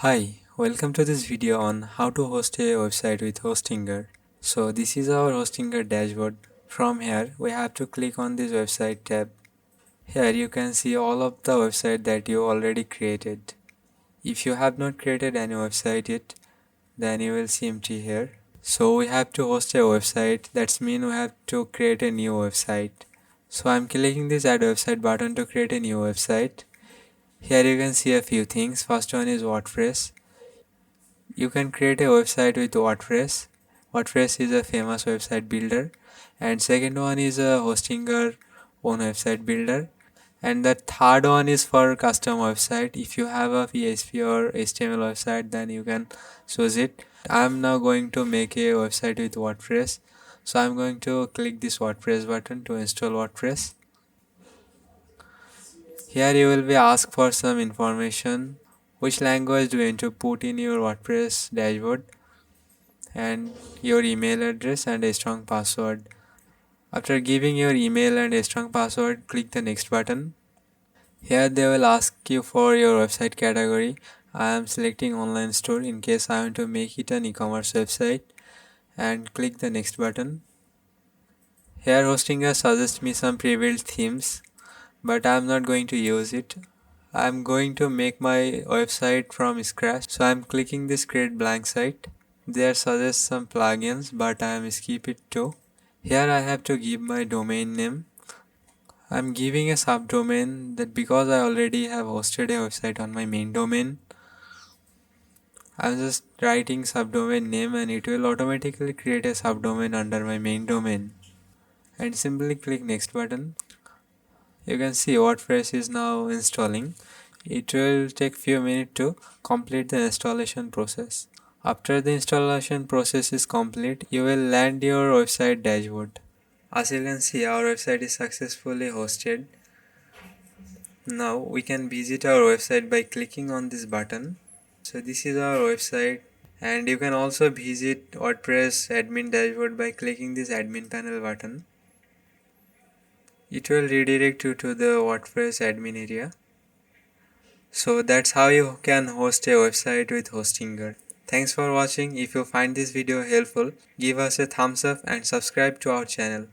Hi, welcome to this video on how to host a website with Hostinger. So this is our Hostinger dashboard. From here, we have to click on this website tab. Here you can see all of the website that you already created. If you have not created any website yet, then you will see empty here. So we have to host a website. That's mean we have to create a new website. So I'm clicking this add website button to create a new website. Here you can see a few things. First one is WordPress. You can create a website with WordPress. WordPress is a famous website builder. And second one is a Hostinger own website builder. And the third one is for custom website. If you have a PHP or HTML website, then you can choose it. I'm now going to make a website with WordPress. So I'm going to click this WordPress button to install WordPress. Here you will be asked for some information. Which language do you want to put in your WordPress dashboard? And your email address and a strong password. After giving your email and a strong password, click the next button. Here they will ask you for your website category. I am selecting online store in case I want to make it an e-commerce website, and click the next button. Here Hostinger suggests me some pre-built themes, but I am not going to use it. I am going to make my website from scratch, so I am clicking this create blank site. There suggests some plugins, but I am skip it too. Here I have to give my domain name. I'm giving a subdomain that because I already have hosted a website on my main domain. I'm just writing subdomain name and it will automatically create a subdomain under my main domain. And simply click next button. You can see WordPress is now installing. It will take few minutes to complete the installation process. After the installation process is complete, you will land your website dashboard. As you can see, our website is successfully hosted. Now we can visit our website by clicking on this button. So this is our website, and you can also visit WordPress admin dashboard by clicking this admin panel button. It will redirect you to the WordPress admin area. So that's how you can host a website with Hostinger. Thanks for watching. If you find this video helpful, give us a thumbs up and subscribe to our channel.